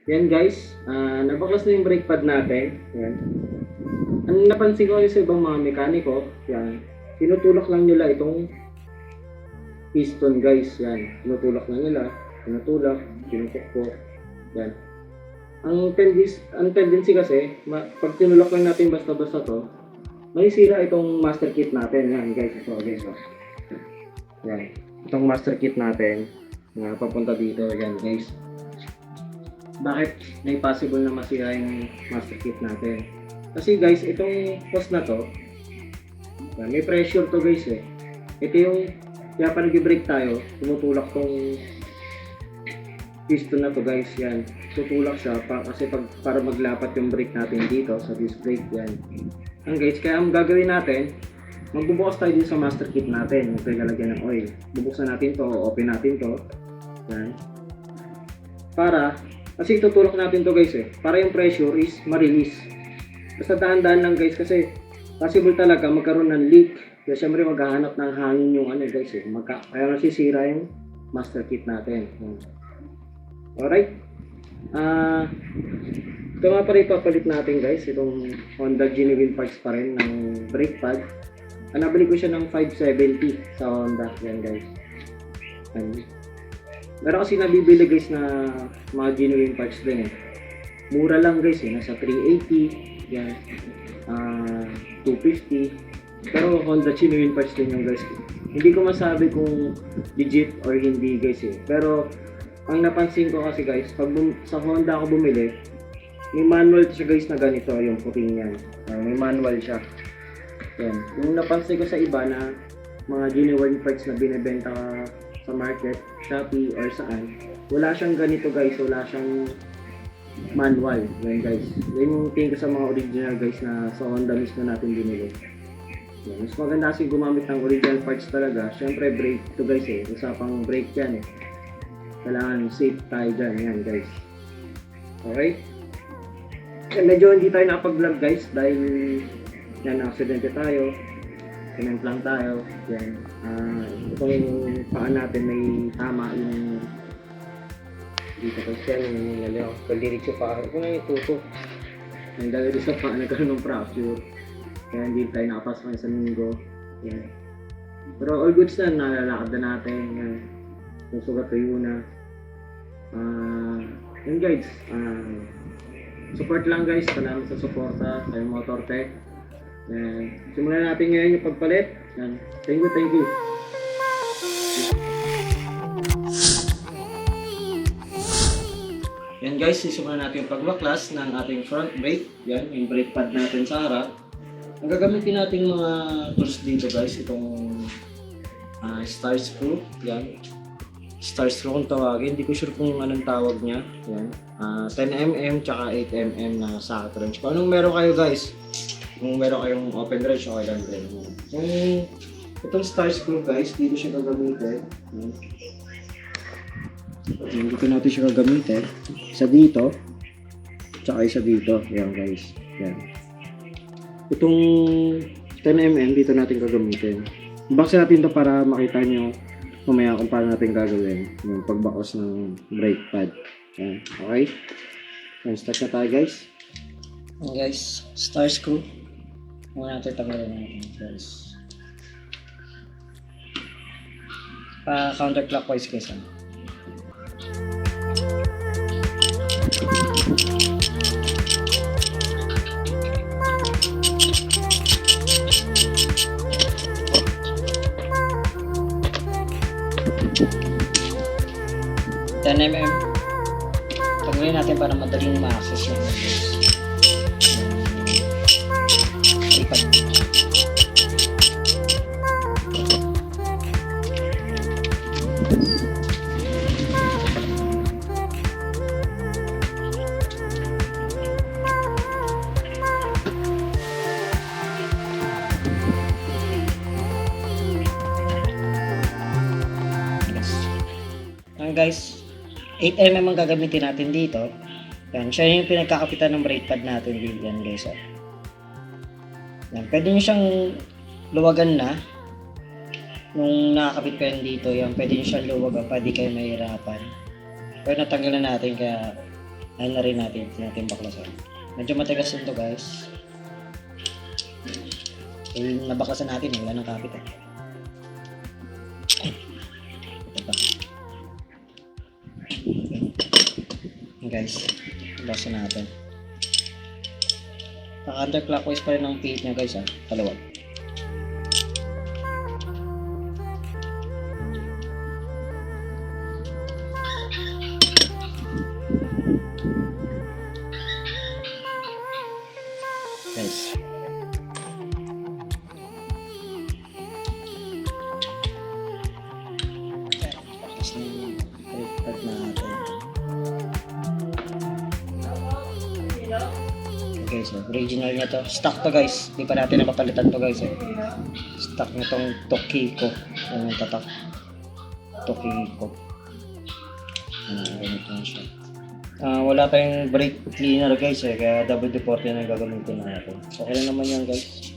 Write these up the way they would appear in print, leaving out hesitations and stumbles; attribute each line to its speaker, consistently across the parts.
Speaker 1: Yan guys, nabaklas na yung brake pad natin. Yan. Ang napansin ko sa ibang mga mekaniko, yan, tinutulak lang nila itong piston guys. Yan, tinutulak lang nila, tinupok. Yan. Ang tendency kasi, pag tinulak lang natin basta-basta to, may sira itong master kit natin. Yan guys, ito guys. Yan, itong master kit natin na papunta dito. Yan guys. Bakit may possible na masira yung master kit natin? Kasi guys, itong hose na to, may pressure to guys eh. Ito yung, kaya pa nag-brake tayo, tumutulak tong piston na to guys, yan. Tutulak siya kasi para maglapat yung brake natin dito sa disc brake, yan. Yan guys, kaya ang gagawin natin, magbubukas tayo din sa master kit natin, yung pinalagyan ng oil. Bubuksan natin to, open natin to, yan. Kasi tutulak natin to guys eh, para yung pressure is ma-release. Basta dahan-dahan lang guys kasi possible talaga magkaroon ng leak. Kaya syempre maghahanap ng hangin yung guys eh. Kaya nasisira yung master kit natin. Alright. Ito nga pa rin papalit natin guys. Itong Honda Genuine parts pa rin ng brake pad. Nabili ko siya ng 570 sa Honda. Yan guys. Meron kasi nabibili guys na mga genuine parts din eh. Mura lang guys eh, nasa 380, yan, 250. Pero Honda genuine parts din yung guys. Hindi ko masabi kung legit or hindi guys eh. Pero ang napansin ko kasi guys, pag sa Honda ako bumili, may manual siya guys na ganito, yung puting yan. May manual siya. Yan. Yung napansin ko sa iba na mga genuine parts na binibenta sa market, Shopee or saan, wala siyang ganito guys, wala siyang manual. Yan guys, yan yung tingin ko sa mga original guys na sa Honda mismo natin binili. Yan. Mas maganda kasi gumamit ng original parts talaga. Syempre brake to guys eh, usapang brake yan eh, kailangan safe tayo dyan. Yan guys, okay. Medyo hindi tayo nakapag-vlog guys dahil yan, aksidente tayo, cement lang tayo. Yan. Itong paa natin may tama yung dito kasi yung nalaw. Kaldirik sa paa. Ito na yung tuto. Yung dahil sa paa nagkaroon ng fracture. Kaya hindi tayo nakapasok ng isang linggo. Yan. Pero all goods na, nalalakad na natin. Yan. Yung sugat tayo na. Yan guys. Support lang guys. Salamat sa suporta. Kayong Motor Tech. Yan. Simulan natin ngayon yung pagpalit. Yan. Thank you. Yan guys, sisimulan natin yung pagbaklas ng ating front brake. Yan, yung brake pad natin sa harap. Ang gagamitin natin mga tools dito guys, itong star screw. Yan. Star screw kung tawagin. Hindi ko sure kung anong tawag niya. Yan. 10mm tsaka 8mm na socket wrench. Kung anong meron kayo guys, kung meron kayong open wrench, okay lang din. Itong star screw guys, dito siya gagamitin. Dito natin siya gagamitin. Isa dito, tsaka isa dito. Yan guys. Yan. Itong 10mm dito natin gagamitin. Baksin natin ito para makita nyo mamaya kung paano natin gagawin yung pagbakos ng brake pad. Yan. Okay? Yan, start na tayo guys. Yan guys, star screw. Muna natin tanggalin natin guys. Counterclockwise guys. 10mm. Tanggalin natin para madaling ma-access yung ipad. Guys, 8mm ang gagamitin natin dito. Yan, siya yung pinagkakapitan ng brake pad natin dito. Yan guys. Yan, pwede nyo siyang luwagan na. Nung nakakapit ko yan dito, yan, pwede nyo siyang luwagan, pwede kayo mahirapan. Pero natanggal na natin, kaya
Speaker 2: Ayun na rin natin baklasan. Medyo matigas ito guys. Yung nabaklasan natin, wala nang kapit eh. Ito pa. Ayan, guys, baklasan natin. Counterclockwise pa rin ang pihit niya guys ha, kaliwa. Guys. Tapos na yung brake pad natin. Okay, so original niya to. Stock to guys. Di pa natin napapalitan to guys. Stock na tong Tokiko. Ano yung tatak? Tokiko. Ganito na siya. Wala tayong brake cleaner guys kaya WD-40 na yung gagamitin natin. So okay lang naman yan guys.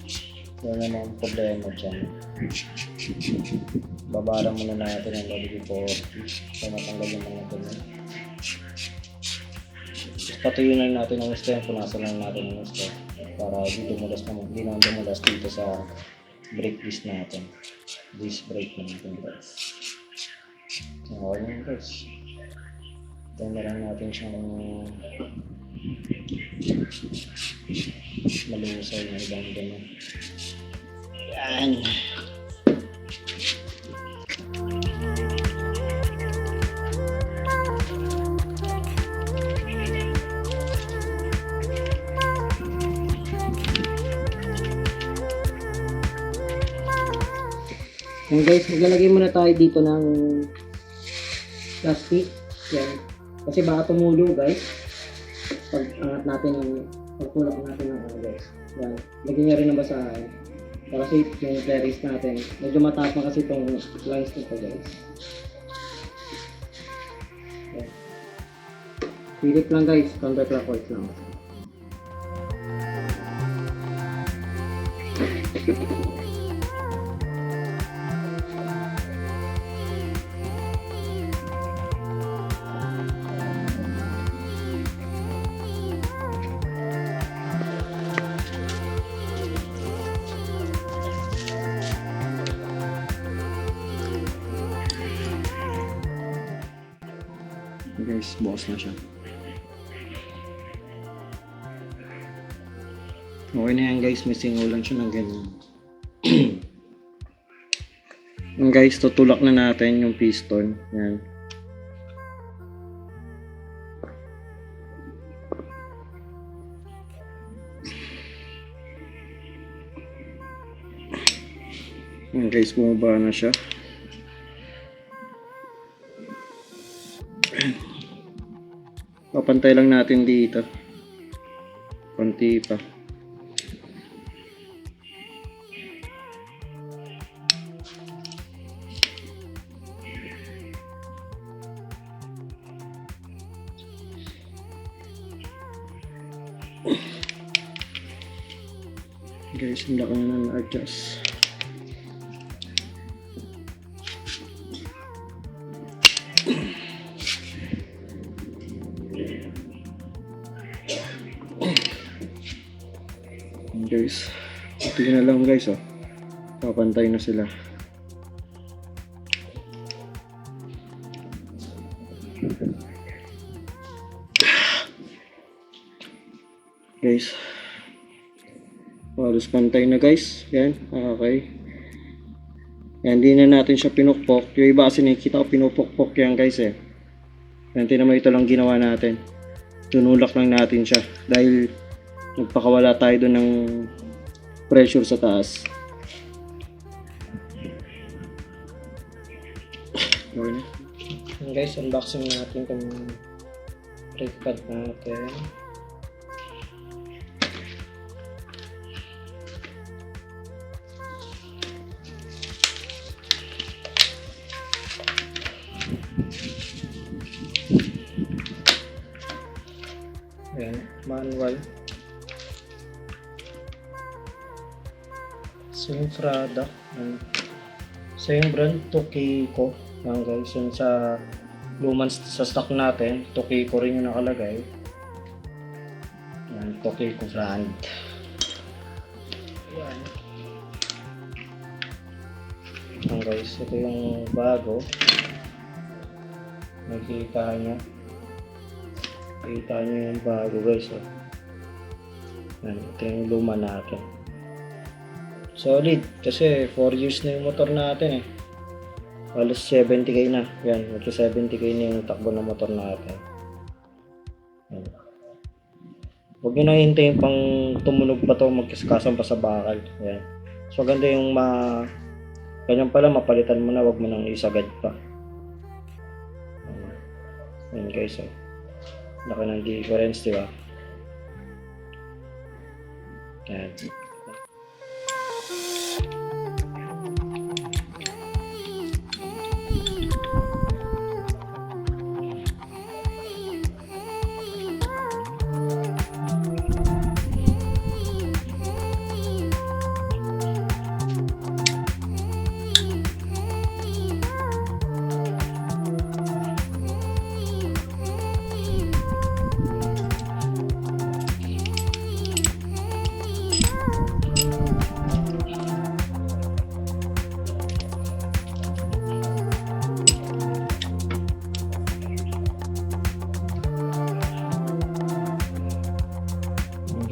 Speaker 2: Wala namang problema dyan. Babara muna natin ang WD-40 so matanggal yung mga ganyan. Patuyuin lang natin ang stem, punasan lang natin ang stem para hindi na dumulas dito sa brake disc natin. Disc brake natin guys. Okay lang guys. Ito na lang natin siyang malusay na ibang ganun. Yan.
Speaker 1: And guys, maglalagay muna tayo dito ng plastic. Yan. Kasi baka tumulo guys. Pag angat natin ng pagtulak natin ng guys. Yan. Lagyan niya rin ng basahan. Para safe yung terrace natin. Medyo mataas na kasi itong lines nito guys. Yan. Pilit lang guys. Counterclockwise lang.
Speaker 2: Guys, bukas na siya. Okay na yan guys, may singaw lang siya ng ganyan. Yan guys, tutulak na natin yung piston. Yan. Yan guys, bumaba na siya. Papantay lang natin dito. Konti pa. Guys, hindi ko na na-adjust. Guys, ito na lang guys oh. Papantay na sila. Guys, halos pantay na guys. Yan, okay. Yan, hindi na natin siya pinukpok. Yung iba kasi nakikita ko pinupukpok yan guys eh. Yan, naman ito lang ginawa natin. Tunulak lang natin siya. Dahil nagpakawala tayo doon ng pressure sa taas. Okay na. Guys, unboxing natin itong brake pad natin. Ayan, manual. Same product. Same brand, Tokiko. Yan guys, yun sa luman sa stock natin. Tokiko rin yung nakalagay. Yan, Coquille brand. Yan. Yan guys, ito yung bago. Nakikita nyo. Nakikita nyo yung bago guys. Oh. Yan, ito yung luma natin. Solid, kasi 4 years na yung motor natin eh. Halos 70k na. Yan, magka 70k na yung takbo ng motor natin. Yan. Huwag nyo na hintayin pang tumunog pa to, magkaskasan pa sa bakal. Yan. So ganda yung ganyan pala, mapalitan mo na, wag mo nang isagad pa. Yan guys, oh. Laki ng difference, di ba? Yan.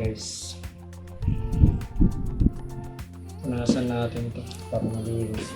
Speaker 2: Guys, punasan natin ito para malinis.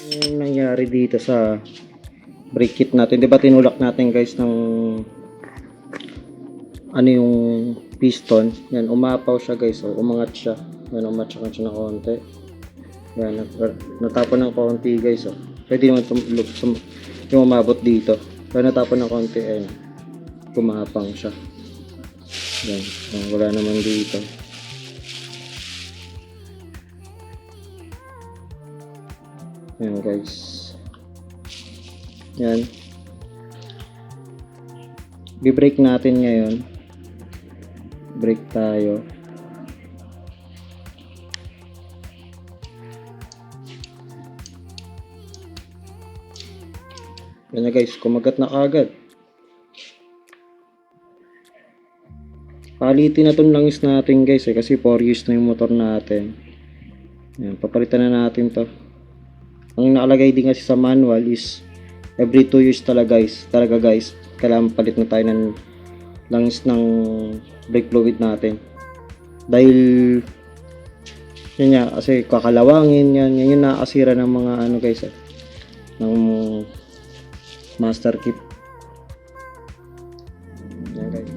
Speaker 2: Yung nangyari dito sa brake kit natin, 'di ba tinulak natin guys ng ano yung piston, yan umapaw siya guys, so umangat siya, yan umangat siya ng konti, yan natapon ng konti guys, so pwede naman yung umabot dito, pero natapon ng konti, ayun, kumapang siya, yan, wala naman dito. Yan guys. Yan. Bi-brake natin ngayon. Brake tayo. Yan na guys, kumagat na kagad. Palitin na itong langis natin guys kasi 4 years na yung motor natin. Yan, papalitan na natin to. Ang nakalagay din kasi sa manual is every 2 years talaga guys. Kailangan palit na tayo ng langis ng brake fluid natin. Dahil yun nga, kasi kakalawangin yan yung nakakasira ng mga ano guys ng master kit. Yan guys.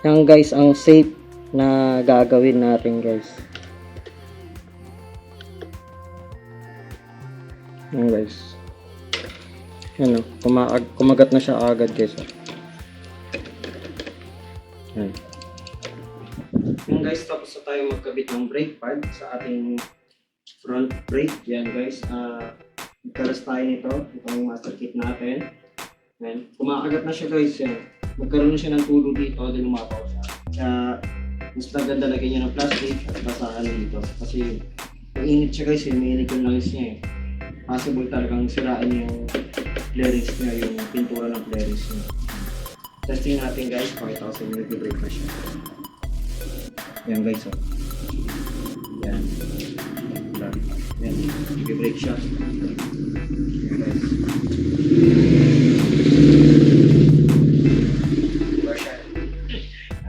Speaker 2: Yan guys, ang safe na gagawin natin guys. Yan guys. Yan o, kumagat na siya agad guys. Yan. Yan guys, tapos na tayo magkabit ng brake pad sa ating front brake. Yan guys, nagkalas tayo nito. Ito yung master kit natin. Yan. Kumakagat na siya guys. Yan. Magkaroon na siya ng tulo dito, din lumapaw siya. Kaya, mas maganda lagyan niya ng plastic at basaan dito. Kasi, mainit siya guys, mainit yung langis niya eh. Possible talagang siraan yung clearance niya, yung pintura ng clearance niya. Testing natin guys, pakita ko sa inyo, nag-break na siya. Yan guys, oh. Yan. Yan, nag-break siya. Yan guys.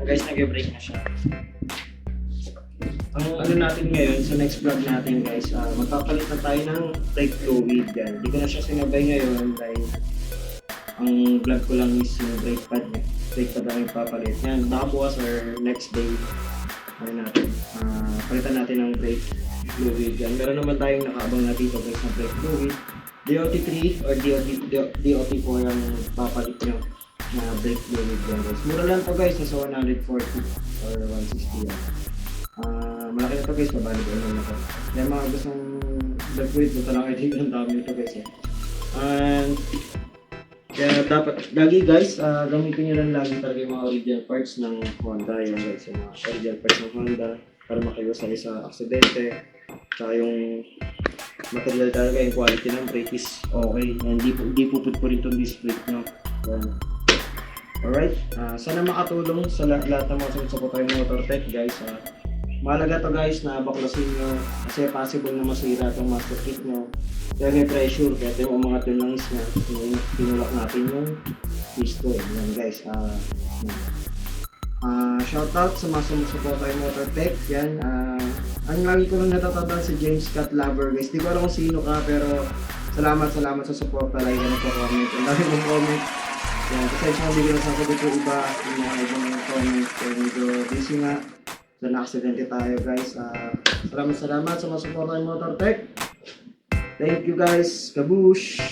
Speaker 2: Guys, nag-break na siya. Ang ano natin ngayon, sa next vlog natin guys, magpapalit na tayo ng brake fluid yan. Hindi ko na siya sinabay ngayon dahil ang vlog ko lang is yung brake pad niya. Brake pad lang yung papalit. Yan, baka bukas or next day, ano natin, palitan natin ng brake fluid yan. Meron naman tayong nakaabang na dito guys na brake fluid. DOT3 or DOT4 ang papalit nyo na brake fluid yan guys. Mura lang to guys, nasa 140 or 160 yan. Malaki na to guys, mabalik na to. Kaya mga gustong brake fluid, punta lang kayo dito, ang dami nito guys eh. And kaya dapat, lagi guys, gamitin nyo lang lagi talaga yung mga original parts ng Honda yan guys, yung mga original parts ng Honda para makiwasay sa aksidente. Tsaka yung material talaga, yung quality ng brake is okay. Hindi puputpurin itong disc brake nyo. Alright, sana makatulong sa lahat ng mga sumusuporta tayo ng Motortech guys. Mahalaga to guys na baklasin nyo kasi possible na masira itong master kit nyo. Kaya may pressure, kaya ito yung umangat yung langis na tinulak natin yung piston. Yan guys, shoutout sa mga sumusuporta tayo ng Motortech. Yan, ang lagi ko lang natatandaan si James Scott Lover guys. Di ko alam kung sino ka pero salamat sa suporta. Lagi ka nagpo-comment. Ang dami mong comment. Yan, pasensya na bigyan sa sagot yung iba, yung mga ibang comment, kaya medyo busy nga. So, na-aksidente tayo guys. Salamat sa mga suporta ng Motortech. Thank you guys. Kabush!